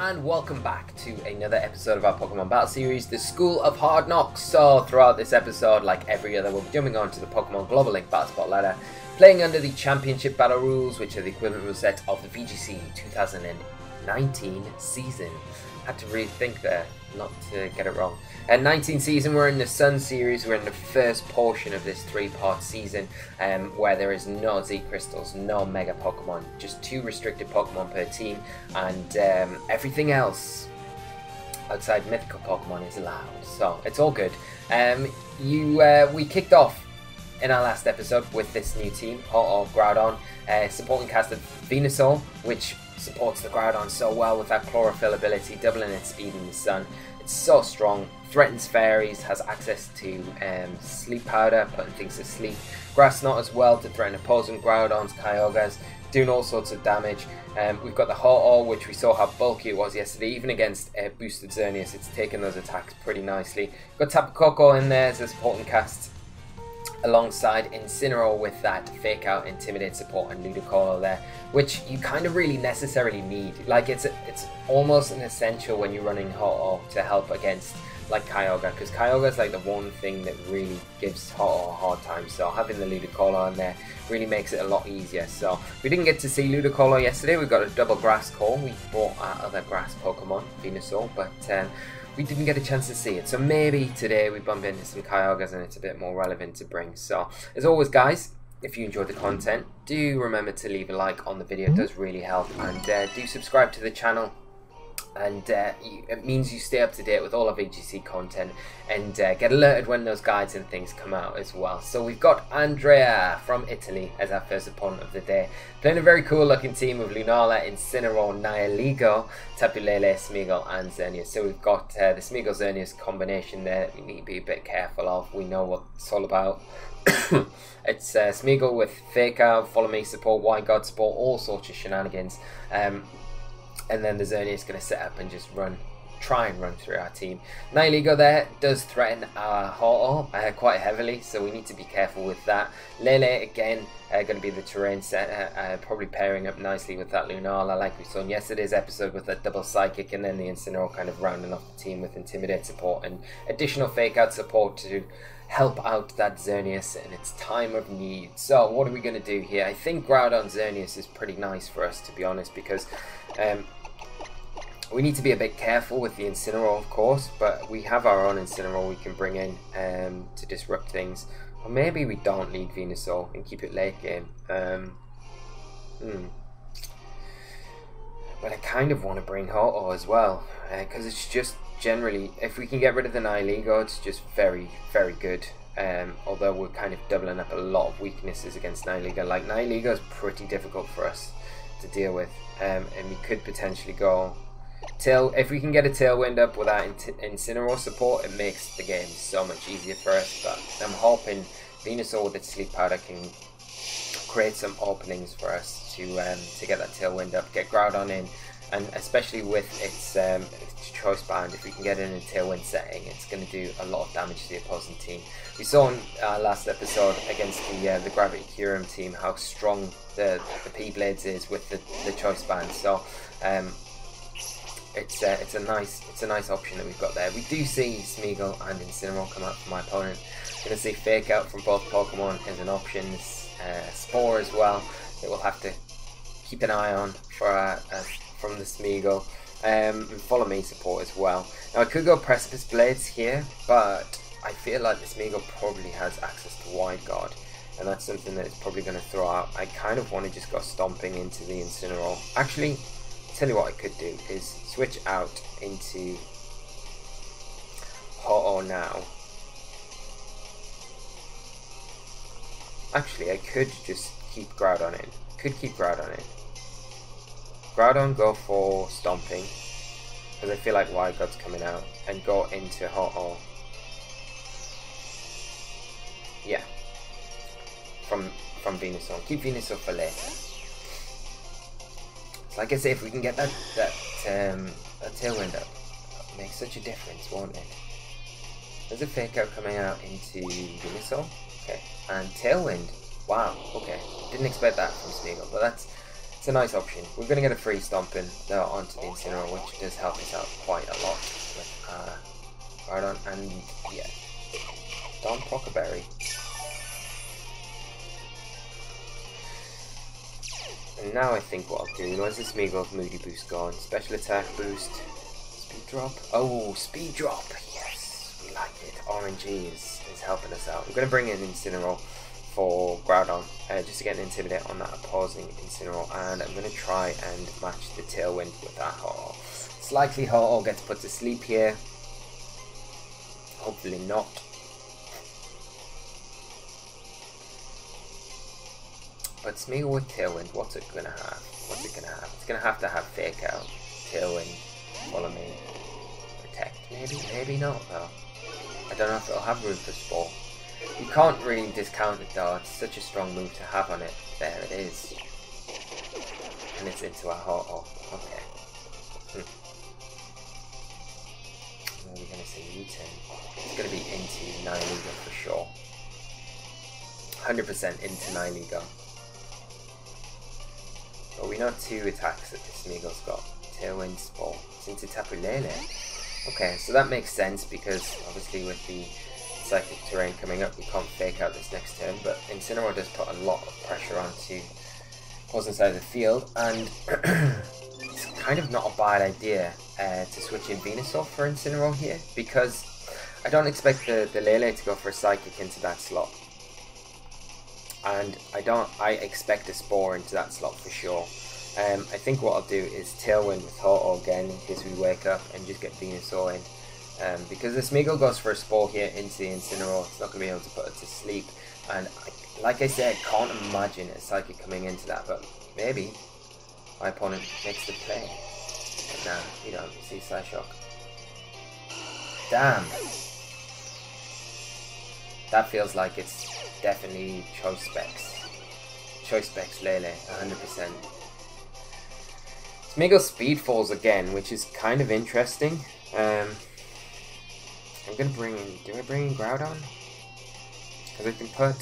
and welcome back to another episode of our Pokemon Battle Series, the School of Hard Knocks. So throughout this episode, like every other, we'll be jumping on to the Pokemon Global Link Battle Spot ladder, playing under the Championship Battle rules, which are the equivalent rule set of the VGC 2019 season. Had to rethink there, not to get it wrong. 19 season, we're in the Sun series, we're in the first portion of this 3-part season where there is no Z Crystals, no Mega Pokemon, just 2 restricted Pokemon per team, and everything else outside Mythical Pokemon is allowed, so it's all good. We kicked off in our last episode with this new team, SOHK Groudon, supporting cast of Venusaur, which supports the Groudon so well with that chlorophyll ability, doubling its speed in the sun. It's so strong, threatens fairies, has access to sleep powder, putting things to sleep. Grass Knot as well to threaten opposing Groudons, Kyogres, doing all sorts of damage. We've got the SOHK, which we saw how bulky it was yesterday, even against boosted Xerneas. It's taken those attacks pretty nicely. We've got Tapu Koko in there as a supporting cast, alongside Incineroar with that Fake Out, Intimidate support, and Ludicolo there, which you kind of really necessarily need. Like it's almost an essential when you're running SOHK to help against like Kyogre, because Kyogre is like the one thing that really gives SOHK a hard time. So having the Ludicolo in there really makes it a lot easier. So we didn't get to see Ludicolo yesterday. We got a double grass call. We brought our other grass Pokemon, Venusaur, but we didn't get a chance to see it, so maybe today we bump into some Kyogres and it's a bit more relevant to bring. So, as always guys, if you enjoyed the content, do remember to leave a like on the video, it does really help, and do subscribe to the channel, and it means you stay up to date with all of VGC content, and get alerted when those guides and things come out as well. So we've got Andrea from Italy as our first opponent of the day, playing a very cool looking team with Lunala, Incineroar, Nihilego, Tapu Lele, Smeagol and Xerneas. So we've got the Smeagol Xerneas combination there that we need to be a bit careful of. We know what it's all about. It's Smeagol with Fake Out, Follow Me support, White God support, all sorts of shenanigans. And then the Xerneas is going to set up and just try and run through our team. Nihilego there does threaten our SOHK quite heavily, so we need to be careful with that. Lele again, going to be the terrain setter, probably pairing up nicely with that Lunala like we saw in yesterday's episode with that double Psychic, and then the Incineroar kind of rounding off the team with Intimidate support and additional Fake Out support to help out that Xerneas in its time of need. So what are we going to do here? I think Groudon Xerneas is pretty nice for us, to be honest, because we need to be a bit careful with the Incineroar, of course, but we have our own Incineroar we can bring in to disrupt things. Or maybe we don't need Venusaur and keep it late game. But I kind of want to bring SOHK as well, because it's just generally, if we can get rid of the Nihilego, it's just very, very good. Although we're kind of doubling up a lot of weaknesses against Nihilego. Like, Nihilego is pretty difficult for us to deal with, and we could potentially go if we can get a Tailwind up without Incineroar support, it makes the game so much easier for us. But I'm hoping Venusaur with its Sleep Powder can create some openings for us to get that Tailwind up, get Groudon in, and especially with its Choice Band, if we can get it in a Tailwind setting, it's going to do a lot of damage to the opposing team. We saw in our last episode against the Gravity Kyurem team how strong the P-Blades is with the Choice Band. So it's a nice option that we've got there. We do see Smeagol and Incineroar come out from my opponent. We're going to see Fake Out from both Pokemon as an option. Spore as well that we'll have to keep an eye on for from the Smeagol. And Follow Me support as well. Now I could go Precipice Blades here, but I feel like the Smeagol probably has access to Wide Guard, and that's something that it's probably going to throw out. I kind of want to just go stomping into the Incineroar. Actually, tell you what I could do is switch out into SOHK now. Actually, I could just keep Groudon in. Groudon, go for stomping, because I feel like Wide God's coming out, and go into SOHK. Yeah, from Venusaur. Keep Venusaur for later. Like I say, if we can get that Tailwind up, it'll make such a difference, won't it? There's a Fake Out coming out into Venusaur. Okay, and Tailwind. Wow, okay. Didn't expect that from Smeagol, but that's It's a nice option. We're going to get a free stomping onto the Incineroar, which does help us out quite a lot with Groudon, and yeah, don't proc a berry. And now I think what I'll do, where's this Smeagol's Moody Boost gone? Special attack boost, speed drop. Oh, speed drop, yes, we like it. RNG is helping us out. I'm going to bring in Incineroar for Groudon, just to get an Intimidate on that opposing Incineroar, and I'm going to try and match the Tailwind with that Ho-Oh. It's likely Ho-Oh gets put to sleep here. Hopefully not. But Smeagol with Tailwind, what's it going to have? What's it going to have? It's going to have Fake Out, Tailwind, Follow Me, Protect, maybe? Maybe not though. I don't know if it'll have room for Spore. You can't really discount it though, it's such a strong move to have on it. There it is. And it's into a Ho-Oh. Okay. What are we going to say? U-turn. It's going to be into Nihilego for sure. 100% into Nihilego. But we know 2 attacks that this Smeagol's got. Tailwind, Spore. It's into Tapu Lele. Okay, so that makes sense because obviously with the Psychic Terrain coming up, we can't Fake Out this next turn, but Incineroar does put a lot of pressure onto opposing side of the field, and it's kind of not a bad idea to switch in Venusaur for Incineroar here, because I don't expect the Lele to go for a Psychic into that slot, and I expect a Spore into that slot for sure. I think what I'll do is Tailwind with Ho-Oh again in case we wake up and just get Venusaur in. Because the Smeagol goes for a Spore here into the Incineroar, it's not going to be able to put it to sleep. And like I said, can't imagine a Psychic coming into that, but maybe my opponent makes the play. But nah, you don't see SOHK. Damn! That feels like it's definitely Choice Specs. Choice Specs Lele, 100%. Smeagol speed falls again, which is kind of interesting. I'm gonna bring in. Do I bring in Groudon? Because I can put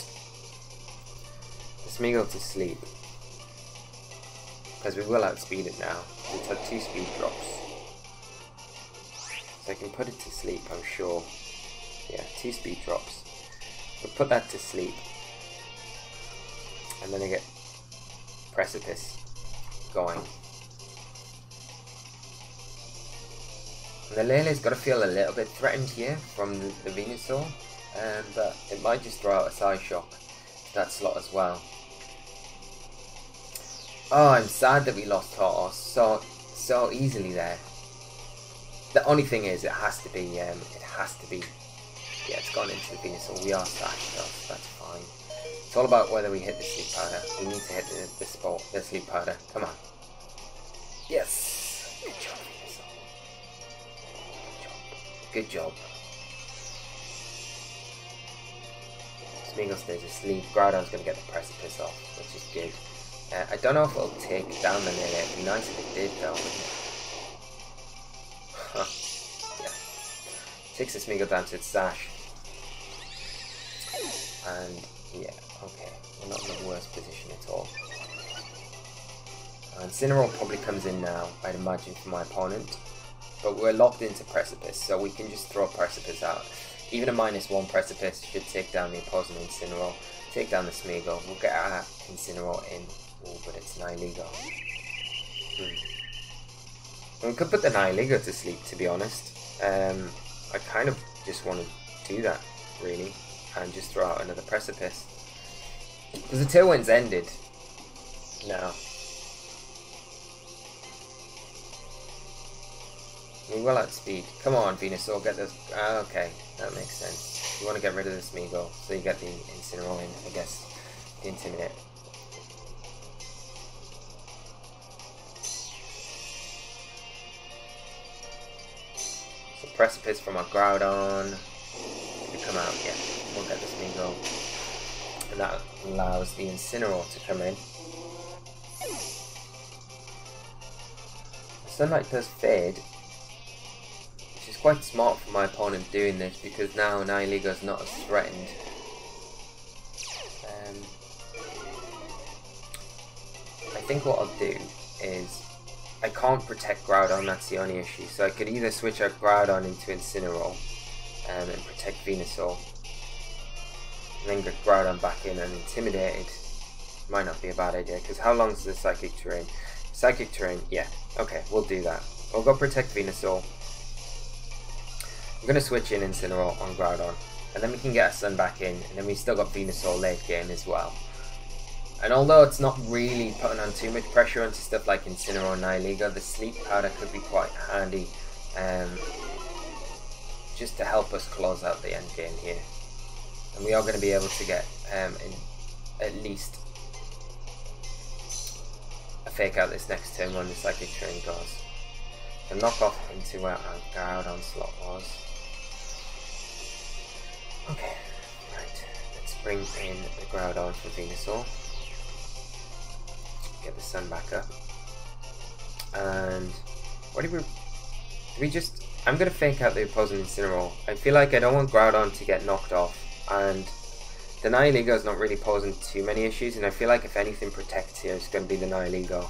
the Smeagol to sleep. Because we will outspeed it now. It's had 2 speed drops. So I can put it to sleep, I'm sure. Yeah, 2 speed drops. We'll put that to sleep. And then I get Precipice going. And the Lele's got to feel a little bit threatened here from the Venusaur, but it might just throw out a SOHK to that slot as well. Oh, I'm sad that we lost Ho-Oh so easily there. The only thing is, it has to be, yeah, it's gone into the Venusaur. We are sashed though, so that's fine. It's all about whether we hit the sleep powder. We need to hit the sleep powder. Come on. Yes! Good job, Venusaur. Good job. Smeagol stays asleep. Groudon's going to get the Precipice off, which is good. I don't know if it'll take down the Lele. It'd be nice if it did, though, wouldn't it? Huh. Yeah. Takes the Smeagol down to its sash. And, yeah, okay. We're not in the worst position at all. And Incineroar probably comes in now, I'd imagine, for my opponent. But we're locked into Precipice, so we can just throw Precipice out. Even a -1 Precipice should take down the opposing Incineroar, take down the Smeagol. We'll get our Incineroar in. Oh, but it's Nihilego. We could put the Nihilego to sleep, to be honest. I kind of just want to do that, really, and just throw out another Precipice. Because the Tailwind's ended now. We will outspeed. Come on, Venusaur, get this. Okay, that makes sense. You want to get rid of the Smeagol, so you get the Incineroar in, I guess, the Intimidate. So Precipice from our Groudon. We come out, yeah, we'll get the Smeagol. And that allows the Incineroar to come in. The Sunlight does fade. Quite smart for my opponent doing this, because now Nihilego's not as threatened. I think what I'll do is, I can't protect Groudon, that's the only issue. So I could either switch out Groudon into Incineroar and protect Venusaur, and then get Groudon back in and Intimidated. Might not be a bad idea, because how long is the Psychic Terrain? Psychic Terrain, yeah, okay, we'll do that. We'll go protect Venusaur. I'm going to switch in Incineroar on Groudon, and then we can get our Sun back in, and then we still got Venusaur late game as well. And although it's not really putting on too much pressure onto stuff like Incineroar and Nihilego, the Sleep Powder could be quite handy, just to help us close out the end game here. And we are going to be able to get at least a fake out this next turn when the Psychic Terrain goes. So knock off into where our Groudon slot was. Okay, right, let's bring in the Groudon for Venusaur. Get the Sun back up. And what do we just... I'm going to fake out the opposing Incineroar. I feel like I don't want Groudon to get knocked off, and the Nihilego is not really posing too many issues, and I feel like if anything protects here, it's going to be the Nihilego.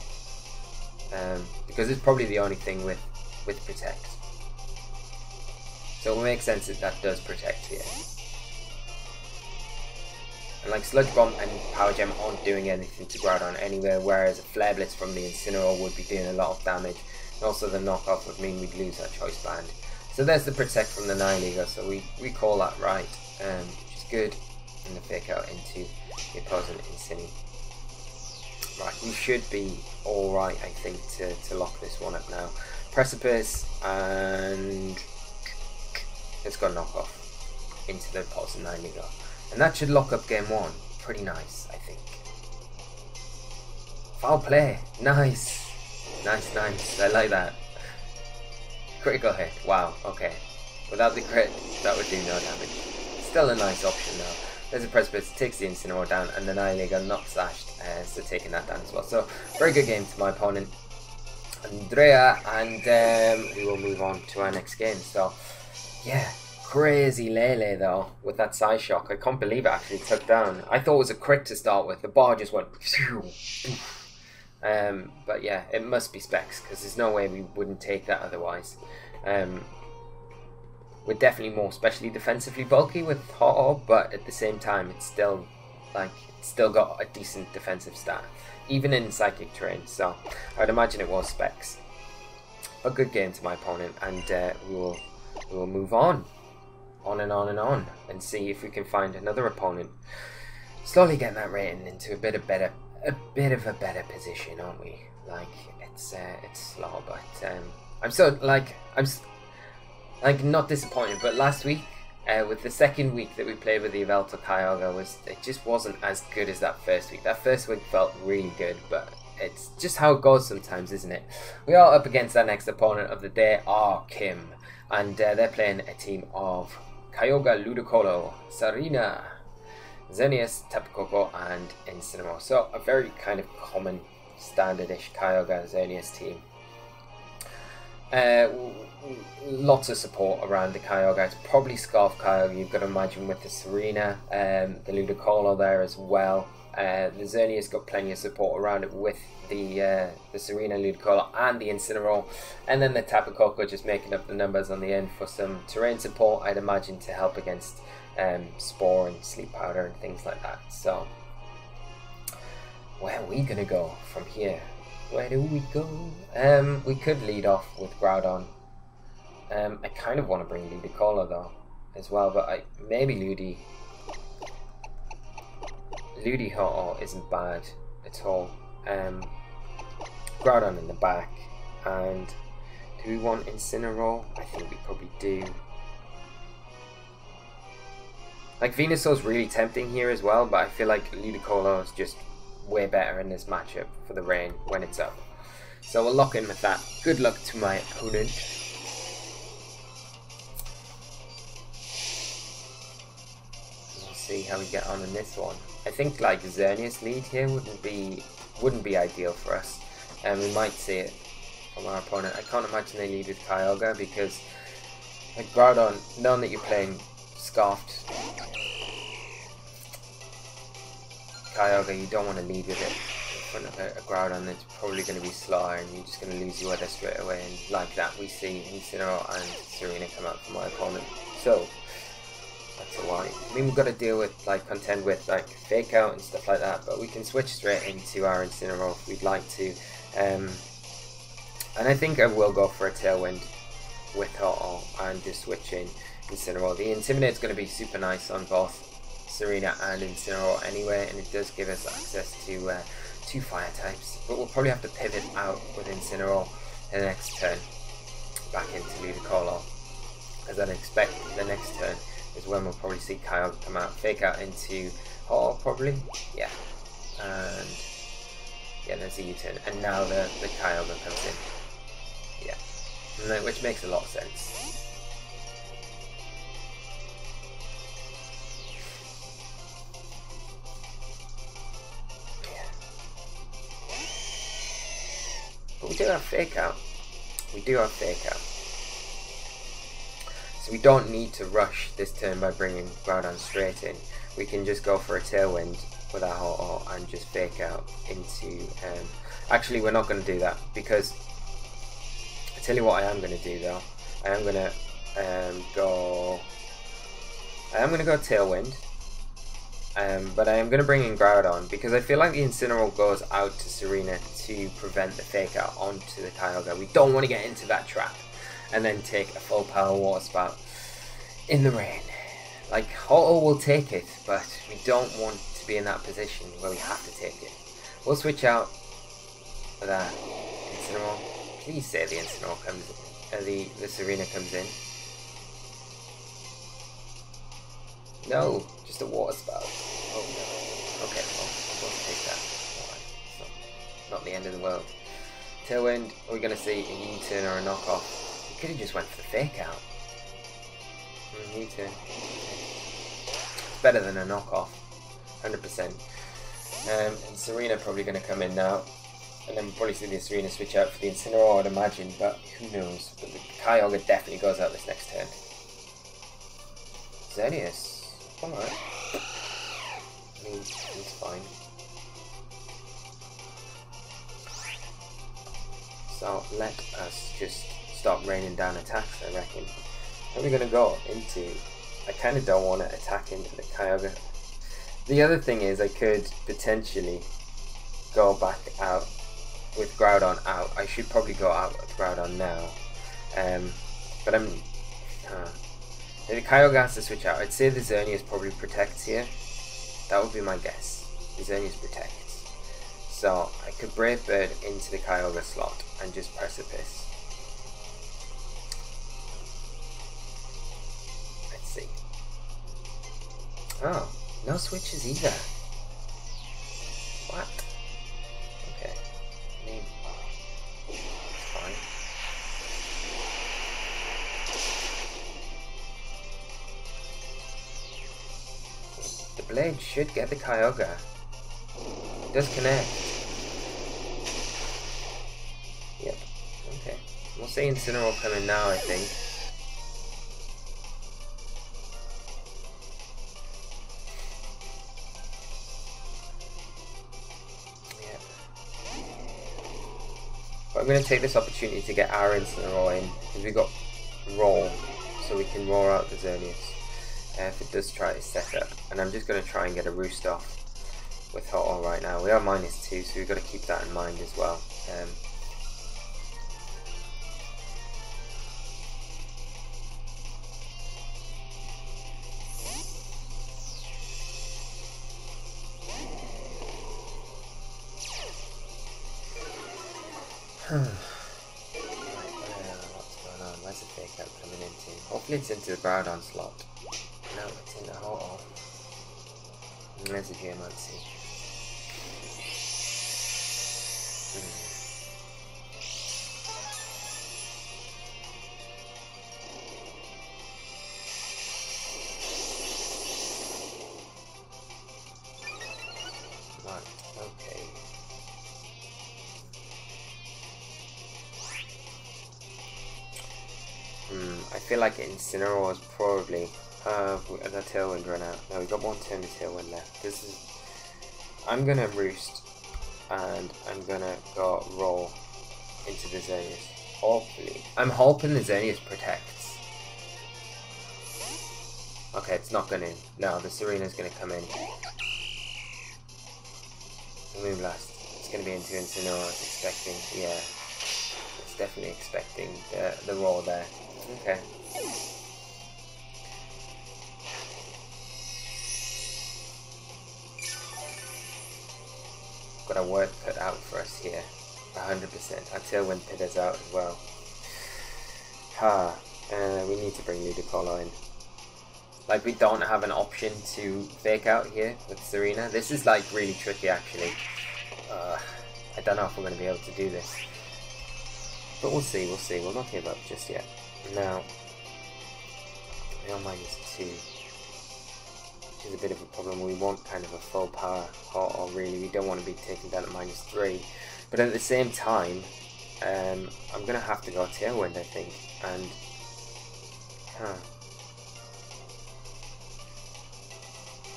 Because it's probably the only thing with protect. So it will make sense that that does protect here. And like Sludge Bomb and Power Gem aren't doing anything to Groudon anywhere, whereas a Flare Blitz from the Incineroar would be doing a lot of damage. And also the knockoff would mean we'd lose our Choice Band. So there's the protect from the Nihilego, so we call that right, which is good. And the fake out into the opposing Incini. Right, we should be alright, I think, to lock this one up now. Precipice, and let's go knock off into the opposing Nihilego. And that should lock up game one. Pretty nice, I think. Foul play. Nice. Nice, nice. I like that. Critical hit. Wow, okay. Without the crit, that would do no damage. Still a nice option though. There's a Precipice, takes the Incineroar down, and the Nihilego not slashed, so taking that down as well. So, very good game to my opponent, Andrea, and we will move on to our next game. So, yeah. Crazy Lele though, with that SOHK. I can't believe it actually took down. I thought it was a crit to start with. The bar just went... but yeah, it must be specs, because there's no way we wouldn't take that otherwise. We're definitely more specially defensively bulky with Hot Orb, but at the same time it's still got a decent defensive stat, even in Psychic Terrain, so I'd imagine it was specs. A good game to my opponent, and we will move on and on, and see if we can find another opponent. Slowly getting that rating into a bit of a better position, aren't we? Like, it's slow, but I'm not disappointed. But last week, with the second week that we played with the Yveltal Kyogre, it just wasn't as good as that first week. That first week felt really good, but it's just how it goes sometimes, isn't it? We are up against our next opponent of the day, Kim, and they're playing a team of Kyogre, Ludicolo, Sarina, Xerneas, Tapu Koko, and Incineroar. So a very kind of common, standard-ish Kyogre, Xerneas team. Lots of support around the Kyogre. It's probably Scarf Kyogre, you've got to imagine, with the Serena, the Ludicolo there as well. The Xerneas got plenty of support around it with the Serena, Ludicolo, and the Incineroar, and then the Tapu Koko just making up the numbers on the end for some terrain support, I'd imagine, to help against Spore and Sleep Powder and things like that. So, where are we gonna go from here? Where do we go? We could lead off with Groudon. I kind of want to bring Ludicolo though, as well, but maybe Ludi Ho isn't bad at all. Groudon in the back, and do we want Incineroar? I think we probably do. Like, Venusaur's really tempting here as well, but I feel like Ludicolo is just way better in this matchup for the rain when it's up. So we'll lock in with that. Good luck to my opponent. We'll see how we get on in this one. I think like Xerneas lead here wouldn't be ideal for us, and we might see it from our opponent. I can't imagine they lead with Kyogre, because like Groudon, knowing that you're playing Scarfed Kyogre, you don't want to lead with it front of a Groudon that's probably going to be slower, and you're just going to lose your weather straight away. And like that, we see Incineroar and Serena come out from my opponent. So that's a worry. I mean, we've got to deal with, like, contend with, like, Fake Out and stuff like that, but we can switch straight into our Incineroar if we'd like to. And I think I will go for a Tailwind with Ho-Oh and just switch in Incineroar. The Intimidate's going to be super nice on both Serena and Incineroar anyway, and it does give us access to two fire types, but we'll probably have to pivot out with Incineroar in the next turn back into Ludicolo, as I'd expect the next turn is when we'll probably see Kyogre come out, Fake Out into Ho-Oh probably, yeah, and yeah, there's a U-turn, and now the Kyogre comes in, yeah, which makes a lot of sense. But we do have Fake Out. We do have Fake Out. So we don't need to rush this turn by bringing Groudon straight in. We can just go for a Tailwind with our Ho-Oh and just Fake Out into... actually, we're not going to do that, because... I tell you what I am going to do though. I am going to go Tailwind. But I am going to bring in Groudon, because I feel like the Incineroar goes out to Serena to prevent the Fake Out onto the Kyogre. We don't want to get into that trap and then take a full power Water Spout in the rain. Like, Ho-Oh will take it, but we don't want to be in that position where we have to take it. We'll switch out with that Incineroar. Please say the Incineroar comes in, the Serena comes in. No, just a Water Spout. Oh no. Okay, well, I'm going to take that. Alright, it's not the end of the world. Tailwind, we're going to see a U-turn or a knockoff. We could have just went for the Fake Out. U-turn. It's better than a knockoff. 100%. And Serena probably going to come in now. And then we'll probably see the Serena switch out for the Incineroar, I'd imagine. But who knows. But the Kyogre definitely goes out this next turn. Xerneas. Alright. I mean, he's fine. So let us just start raining down attacks, I reckon. How are we going to go into... I kind of don't want to attack into the Kyogre. The other thing is I could potentially go back out with Groudon out. I should probably go out with Groudon now. But I'm... the Kyogre has to switch out. I'd say the Xerneas probably protects here. That would be my guess. The Xerneas protects. So I could Brave Bird into the Kyogre slot and just Precipice. Let's see. Oh, no switches either. What? Okay. I mean, it's fine. The blade should get the Kyogre. It does connect. Yep. Okay. We'll see Incineroar coming now, I think. Yep. But I'm going to take this opportunity to get our Incineroar in, because we've got Roar, so we can roar out the Xerneas. If it does try to set up, and I'm just going to try and get a Roost off with Ho-Oh right now. We are -2, so we've got to keep that in mind as well. What's going on? Where's the Fake Out coming into? Hopefully it's into the Groudon slot. No, it's in the Ho-Oh. And there's a Geomancy. Right, okay. I feel like Incineroar is probably... the Tailwind run out. No, we've got one turn of Tailwind left. I'm gonna Roost and I'm gonna go roll into the Xerneas. Hopefully. I'm hoping the Xerneas protects. Okay, it's not gonna. No, the Serena's gonna come in. The Moonblast. It's gonna be into Incineroar. I was expecting. Yeah. It's definitely expecting the roll there. Okay. Got a work cut out for us here. 100%. Our Tailwind Pit is out as well. We need to bring Ludicolo in. Like, we don't have an option to fake out here with Serena. This is like really tricky actually. I don't know if we're going to be able to do this. But we'll see, we'll see. We'll not give up just yet. Now, we are -2. Which is a bit of a problem. We want kind of a full power. Or really, we don't want to be taken down at -3. But at the same time, I'm going to have to go Tailwind, I think. And,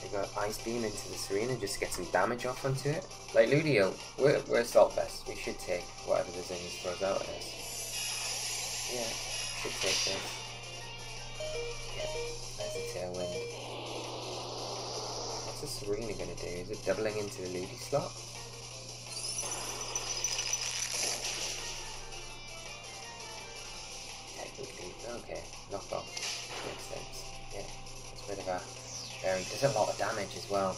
I got Ice Beam into the Serena just to get some damage off onto it. Like Ludio, we're Assault Vest. We should take whatever the Xerneas throws out at us. Yeah, should take this. Yeah, there's a Tailwind. What's the Serena gonna do? Is it doubling into the Ludi slot? Technically, okay, knock off. Makes sense. Yeah, it's a bit of a very, does a lot of damage as well.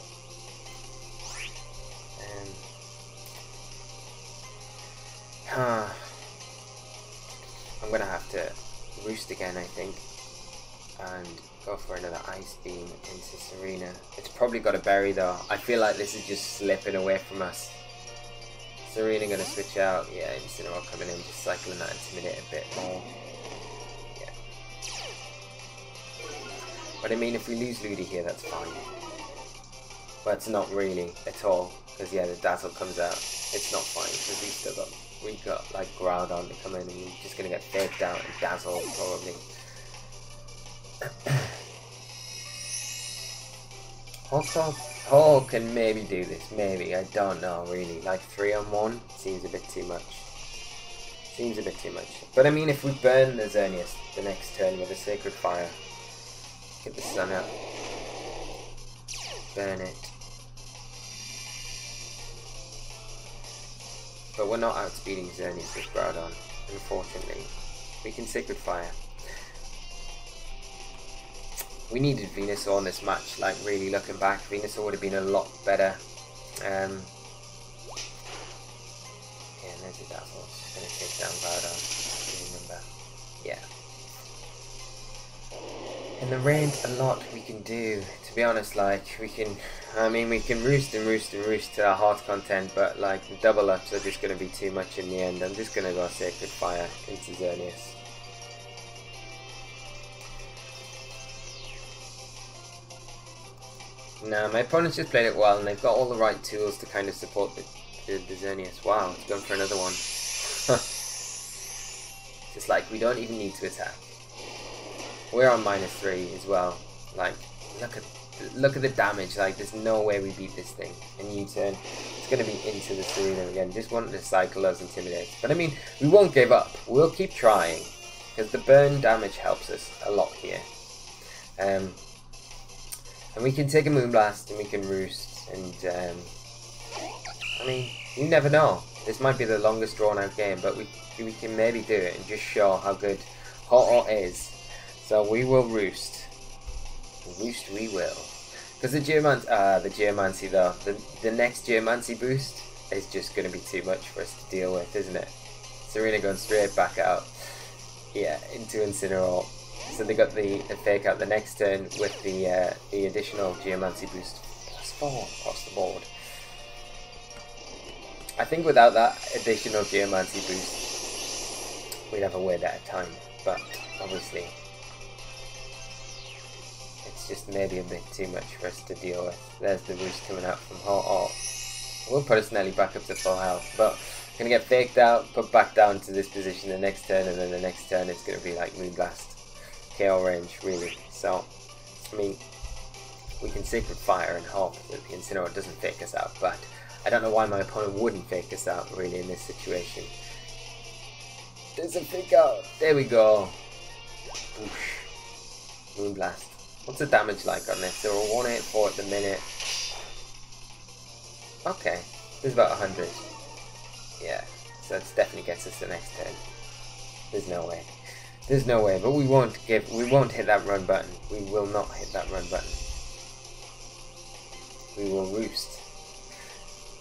I'm gonna have to roost again, I think, and go for another Ice Beam into Serena. It's probably got a berry though. I feel like this is just slipping away from us. Serena gonna switch out. Yeah, Incineroar coming in, just cycling that Intimidate a bit more. Yeah. But I mean, if we lose Ludi here, that's fine. But it's not really at all, because yeah, the Dazzle comes out. It's not fine because we got like Groudon to come in, and we're just gonna get faked out and Dazzle probably. Oh, can maybe do this. Maybe, I don't know really. Like 3-on-1 seems a bit too much. Seems a bit too much. But I mean, if we burn the Xerneas the next turn with a Sacred Fire, get the sun up, burn it. But we're not outspeeding Xerneas with Groudon, unfortunately. We can Sacred Fire. We needed Venusaur in this match, like really looking back, Venusaur would have been a lot better. Yeah, there's a Dazzle, just going to take down Groudon, remember. Yeah. In the range, a lot we can do, to be honest. Like, we can roost and roost and roost to our heart content, but like the double ups are just going to be too much in the end. I'm just going to go Sacred Fire into Xerneas. No, my opponents just played it well, and they've got all the right tools to kind of support the Xerneas. Wow, it's going for another one. Just like, we don't even need to attack. We're on -3 as well. Like, look at the damage. Like, there's no way we beat this thing. And U-turn, it's going to be into the Serena again. Just wanted to cycle those Intimidates. But I mean, we won't give up. We'll keep trying, because the burn damage helps us a lot here. And we can take a Moonblast and we can roost. And I mean, you never know. This might be the longest drawn out game, but we can maybe do it and just show how good Ho-Oh is. So we will roost. Roost we will. Because the Geomancy though, the next Geomancy boost is just going to be too much for us to deal with, isn't it? Serena going straight back out. Yeah, into Incineroar. So they got the fake out the next turn with the additional Geomancy boost. +4 across the board. I think without that additional Geomancy boost, we'd have a way better time. But obviously, it's just maybe a bit too much for us to deal with. There's the boost coming out from Ho-Oh. We'll put us nearly back up to full health, but gonna get faked out, put back down to this position the next turn, and then the next turn it's gonna be like Moonblast. KO range, really. So, I mean, we can Sacred Fire and hope that the Incineroar doesn't fake us out, but I don't know why my opponent wouldn't fake us out, really, in this situation. There's a fake out. There we go. Oosh. Moonblast. What's the damage like on this? So we're 184 at the minute. Okay. There's about 100. Yeah. So that definitely gets us the next turn. There's no way. There's no way. But we won't hit that run button. We will not hit that run button. We will roost.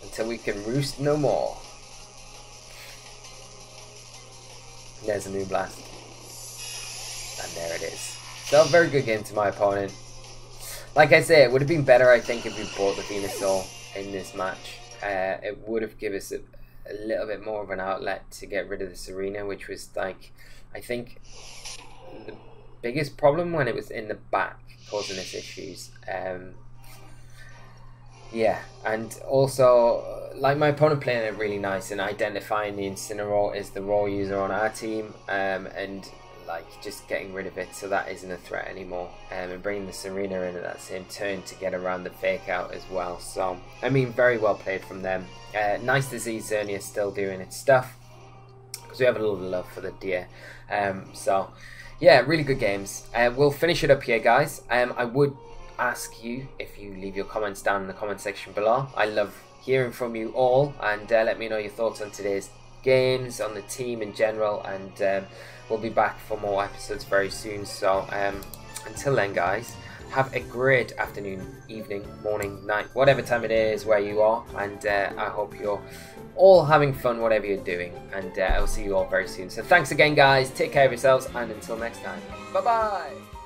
Until we can roost no more. There's a Moonblast. And there it is. So, a very good game to my opponent. Like I say, it would have been better, I think, if we bought the Venusaur in this match. It would have given us a little bit more of an outlet to get rid of the Serena, which was, like, I think, the biggest problem when it was in the back, causing us issues. Yeah, and also, like, my opponent playing it really nice and identifying the Incineroar as the raw user on our team, and like just getting rid of it so that isn't a threat anymore, and bringing the Serena in at that same turn to get around the fake out as well. So, I mean, very well played from them. Nice to see Xerneas still doing its stuff, because we have a lot of love for the deer. So, yeah, really good games. We'll finish it up here, guys. I would ask you if you leave your comments down in the comment section below. I love hearing from you all, and let me know your thoughts on today's games, on the team in general, and we'll be back for more episodes very soon. So until then, guys, have a great afternoon, evening, morning, night, whatever time it is where you are, and I hope you're all having fun whatever you're doing, and I'll see you all very soon. So thanks again, guys, take care of yourselves, and until next time, bye bye.